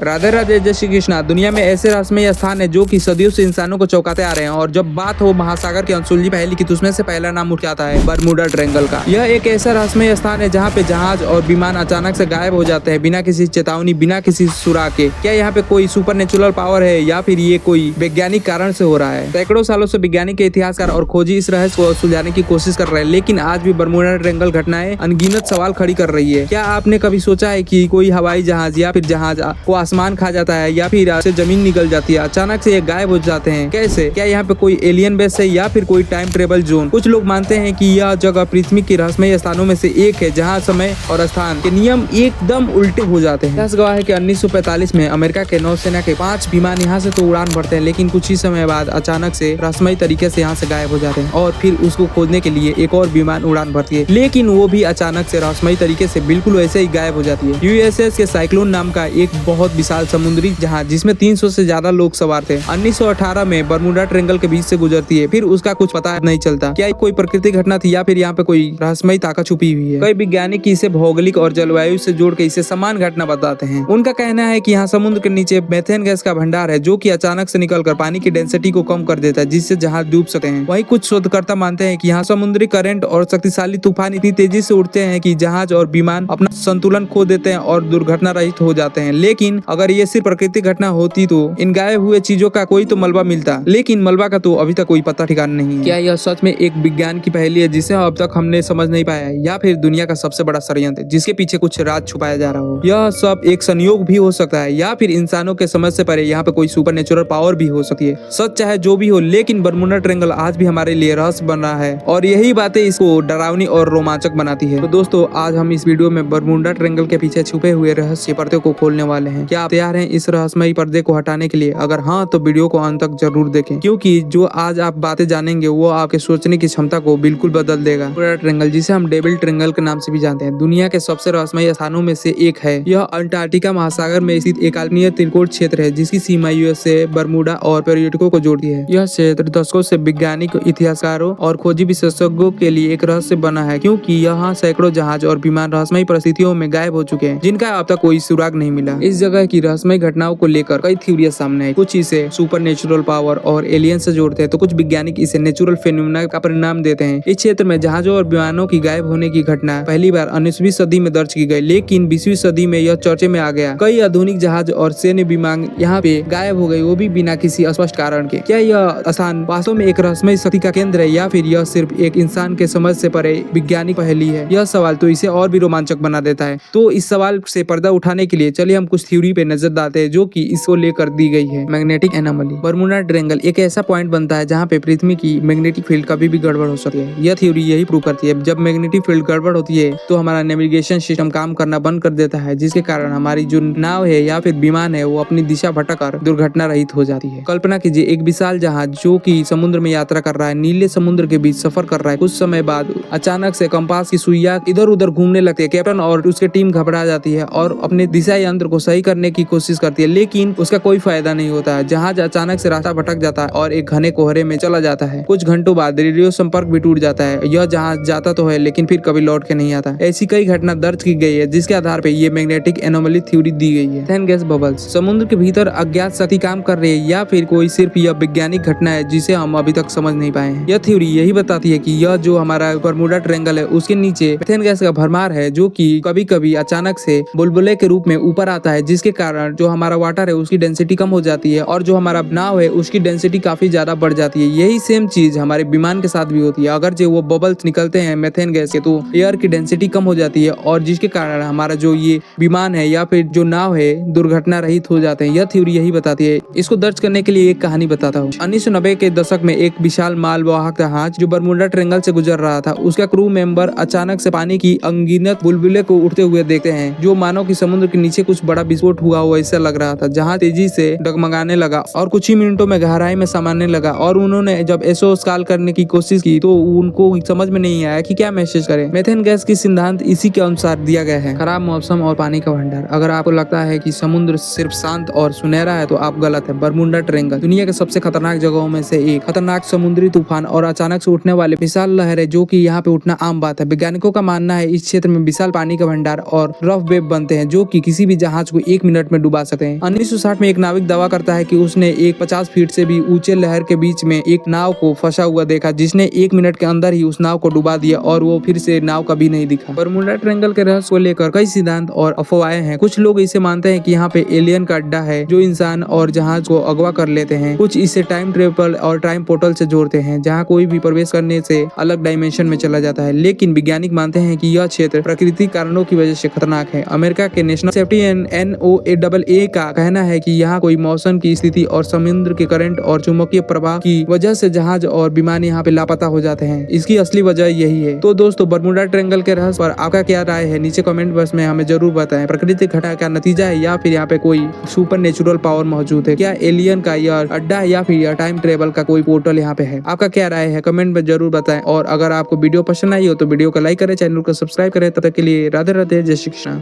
राधे राधे, जय श्री कृष्णा। दुनिया में ऐसे रहस्यमय स्थान है जो कि सदियों से इंसानों को चौंकाते आ रहे हैं, और जब बात हो महासागर की अनसुलझी पहेली की तो उसमें से पहला नाम उठ जाता है बरमूडा ट्रायंगल का। यह एक ऐसा रहस्यमय स्थान है जहाँ पे जहाज और विमान अचानक से गायब हो जाते हैं बिना किसी चेतावनी, बिना किसी सुराग के। क्या यहाँ पे कोई सुपर पावर है या फिर ये कोई वैज्ञानिक कारण से हो रहा है? सैकड़ों सालों से वैज्ञानिक के इतिहासकार और खोजी इस रहस्य को सुलझाने की कोशिश कर रहे हैं, लेकिन आज भी बरमूडा ट्रायंगल घटनाएं अनगिनत सवाल खड़ी कर रही है। क्या आपने कभी सोचा है कि कोई हवाई जहाज या फिर जहाज को आसमान खा जाता है या फिर से जमीन निकल जाती है, अचानक से ये गायब हो जाते हैं? कैसे? क्या यहाँ पे कोई एलियन बेस है या फिर कोई टाइम ट्रेवल जोन? कुछ लोग मानते हैं कि यह जगह पृथ्वी के रहस्यमय स्थानों में से एक है जहाँ समय और स्थान के नियम एकदम उल्टे हो जाते हैं। इतिहास गवाह है कि 1945 में अमेरिका के नौसेना के 5 विमान यहाँ से तो उड़ान भरते हैं, लेकिन कुछ ही समय बाद अचानक से रहस्यमय तरीके से यहाँ से गायब हो जाते हैं और फिर उसको खोजने के लिए एक और विमान उड़ान भरती है, लेकिन वो भी अचानक से रहस्यमय तरीके से बिल्कुल वैसे ही गायब हो जाती है। यूएसएस के साइक्लोन नाम का एक बहुत विशाल समुद्री जहाज जिसमें 300 से ज्यादा लोग सवार थे, 1918 में बरमूडा ट्रायंगल के बीच से गुजरती है, फिर उसका कुछ पता नहीं चलता। क्या कोई प्राकृतिक घटना थी या फिर यहाँ पे कोई रहस्यमय ताकत छुपी हुई है? कई वैज्ञानिक इसे भौगोलिक और जलवायु से जोड़ के इसे समान घटना बताते हैं। उनका कहना है कि यहाँ समुद्र के नीचे मेथेन गैस का भंडार है जो कि अचानक से निकलकर पानी की डेंसिटी को कम कर देता है, जिससे जहाज डूब सकते हैं। वहीं कुछ शोधकर्ता मानते हैं कि यहाँ समुद्री करंट और शक्तिशाली तूफान इतनी तेजी से उठते हैं कि जहाज और विमान अपना संतुलन खो देते हैं और दुर्घटना रहित हो जाते हैं। लेकिन अगर ये सिर्फ प्राकृतिक घटना होती तो इन गायब हुए चीजों का कोई तो मलबा मिलता, लेकिन मलबा का तो अभी तक कोई पता ठिकाना नहीं है। क्या यह सच में एक विज्ञान की पहेली है जिसे अब तक हमने समझ नहीं पाया है, या फिर दुनिया का सबसे बड़ा षड्यंत्र जिसके पीछे कुछ राज छुपाया जा रहा हो? यह सब एक संयोग भी हो सकता है या फिर इंसानों के समझ से परे यहाँ पे कोई सुपर पावर भी हो सकती है। सच चाहे जो भी हो, लेकिन बरमूडा ट्रायंगल आज भी हमारे लिए रहस्य बन रहा है और यही बातें इसको डरावनी और रोमांचक बनाती है। तो दोस्तों, आज हम इस वीडियो में बरमूडा ट्रायंगल के पीछे छुपे हुए रहस्य पर्दे को खोलने वाले हैं। क्या आप तैयार हैं इस रहस्यमयी पर्दे को हटाने के लिए? अगर हाँ, तो वीडियो को अंत तक जरूर देखें, क्योंकि जो आज आप बातें जानेंगे वो आपके सोचने की क्षमता को बिल्कुल बदल देगा। बरमूडा ट्रायंगल, जिसे हम डेविल ट्रायंगल के नाम से भी जानते हैं, दुनिया के सबसे रहस्यमयी स्थानों में से एक है। यह अंटार्कटिका महासागर में स्थित एक काल्पनिक त्रिकोण क्षेत्र है जिसकी सीमा यूएसए, बरमूडा और पर्यटकों को जोड़ती है। यह क्षेत्र दशकों से वैज्ञानिक, इतिहासकारों और खोजी विशेषज्ञों के लिए एक रहस्य बना है, क्योंकि यहाँ सैकड़ों जहाज और विमान रहस्यमयी परिस्थितियों में गायब हो चुके हैं जिनका अब तक कोई सुराग नहीं मिला। इस जगह की रहस्यमयी घटनाओं को लेकर कई थ्योरियां सामने आई। कुछ इसे सुपर पावर और एलियन से जोड़ते हैं, तो कुछ वैज्ञानिक इसे नेचुरल फेनोमेना का परिणाम देते हैं। इस क्षेत्र में जहाजों और विमानों की गायब होने की घटना पहली बार 19वीं सदी में दर्ज की गई, लेकिन 20वीं सदी में यह चर्चे में आ गया। कई आधुनिक जहाज और सैन्य विमान यहाँ पे गायब हो गए, वो भी बिना किसी स्पष्ट कारण के। क्या यह स्थान वास्तव में एक रहस्यमयी शक्ति का केंद्र है या फिर यह सिर्फ एक इंसान के समझ से परे वैज्ञानिक पहेली है? यह सवाल तो इसे और भी रोमांचक बना देता है। तो इस सवाल से पर्दा उठाने के लिए चलिए हम कुछ थ्योरी पे नजर डालते हैं जो कि इसको लेकर दी गई है। Magnetic anomaly. बरमूडा ट्रायंगल एक ऐसा पॉइंट बनता है जहाँ पे पृथ्वी की मैग्नेटिक फील्ड कभी भी गड़बड़ हो सकती है। यह थ्योरी यही प्रूव करती है, जब मैग्नेटिक फील्ड गड़बड़ होती है तो हमारा नेविगेशन सिस्टम काम करना बंद कर देता है, जिसके कारण हमारी जो नाव है या फिर विमान है वो अपनी दिशा भटकर दुर्घटना रहित हो जाती है। कल्पना कीजिए, एक विशाल जहाज जो कि समुद्र में यात्रा कर रहा है, नीले समुद्र के बीच सफर कर रहा है। कुछ समय बाद अचानक से कंपास की सुइयां इधर उधर घूमने लगती है। कैप्टन और उसकी टीम घबरा जाती है और अपने दिशा यंत्र को सही करने की कोशिश करती है, लेकिन उसका कोई फायदा नहीं होता है। जहाज अचानक से रास्ता भटक जाता है और एक घने कोहरे में चला जाता है। कुछ घंटों बाद रेडियो संपर्क भी टूट जाता है। यह जहाज जाता तो है लेकिन फिर कभी लौट के नहीं आता। ऐसी कई घटना दर्ज की गई है जिसके आधार पर ये मैग्नेटिक एनोमली थ्योरी दी गई है। Methane gas bubbles. समुद्र के भीतर अज्ञात शक्ति काम कर रही है या फिर कोई सिर्फ यह वैज्ञानिक घटना है जिसे हम अभी तक समझ नहीं पाए हैं? यह थ्योरी यही बताती है कि यह जो हमारा बरमूडा ट्रायंगल है उसके नीचे मेथेन गैस का भरमार है जो कि कभी कभी अचानक से बुलबुले के रूप में ऊपर आता है, जिसके कारण जो हमारा वाटर है उसकी डेंसिटी कम हो जाती है और जो हमारा नाव है उसकी डेंसिटी काफी ज्यादा बढ़ जाती है। यही सेम चीज हमारे विमान के साथ भी होती है। अगर जो वो बबल्स निकलते हैं मेथेन गैस के, तो एयर की डेंसिटी कम हो जाती है और जिसके कारण हमारा जो ये विमान है या फिर जो नाव है दुर्घटना रहित हो जाते हैं। यह थ्योरी यही बताती है। इसको दर्ज करने के लिए एक कहानी बताता हूँ। 1990 के दशक में एक विशाल मालवाहक जहाज जो बरमूडा ट्रायंगल से गुजर रहा था, उसका क्रू मेंबर अचानक से पानी की अनगिनत बुलबुले को उठते हुए देखते हैं, जो मानो कि समुद्र के नीचे कुछ बड़ा विस्फोट हुआ ऐसा लग रहा था। जहां तेजी से डगमगाने लगा और कुछ ही मिनटों में गहराई में समाने लगा, और उन्होंने जब एसओएस कॉल करने की कोशिश की तो उनको समझ में नहीं आया कि क्या मैसेज करें। मेथेन गैस की सिद्धांत इसी के अनुसार दिया गया है। खराब मौसम और पानी का भंडार। अगर आपको लगता है कि समुद्र सिर्फ शांत और सुनहरा है तो आप गलत है। बरमूडा ट्रायंगल दुनिया के सबसे खतरनाक जगहों में से एक। खतरनाक समुद्री तूफान और अचानक से उठने वाले विशाल लहरें, जो कि यहाँ पे उठना आम बात है। वैज्ञानिकों का मानना है इस क्षेत्र में विशाल पानी का भंडार और रफ वेव बनते हैं जो कि किसी भी जहाज को 1 मिनट में डुबा सकते हैं। 1960 में एक नाविक दावा करता है कि उसने एक 50 फीट से भी ऊंचे लहर के बीच में एक नाव को फंसा हुआ देखा, जिसने 1 मिनट के अंदर ही उस नाव को डुबा दिया और वो फिर से नाव कभी नहीं दिखा। बरमूडा ट्रायंगल के रहस्य को लेकर कई सिद्धांत और अफवाहें हैं। कुछ लोग इसे मानते हैं कि यहाँ पे एलियन का अड्डा है जो इंसान और जहाज को अगवा कर लेते हैं। कुछ इसे टाइम ट्रेवल और टाइम पोर्टल से जोड़ते हैं, जहाँ कोई भी प्रवेश करने से अलग डायमेंशन में चला जाता है। लेकिन वैज्ञानिक मानते हैं कि यह क्षेत्र प्राकृतिक कारणों की वजह से खतरनाक है। अमेरिका के नेशनल सेफ्टी NOAA का कहना है कि यहाँ कोई मौसम की स्थिति और समुद्र के करंट और चुंबकीय प्रवाह की वजह से जहाज और विमान यहाँ पे लापता हो जाते हैं। इसकी असली वजह यही है। तो दोस्तों, बरमूडा ट्रायंगल के रहस्य पर आपका क्या राय है? नीचे कमेंट बॉक्स में हमें जरूर बताएं। प्राकृतिक घटना का नतीजा है या फिर यहाँ पे कोई सुपर नेचुरल पावर मौजूद है? क्या एलियन का यह अड्डा है या फिर यह टाइम ट्रेवल का कोई पोर्टल यहाँ पे है? आपका क्या राय है? कमेंट में जरूर बताएं। और अगर आपको वीडियो पसंद आई हो तो वीडियो को लाइक करें, चैनल को सब्सक्राइब करें। तब तक के लिए राधे राधे, जय श्री कृष्ण।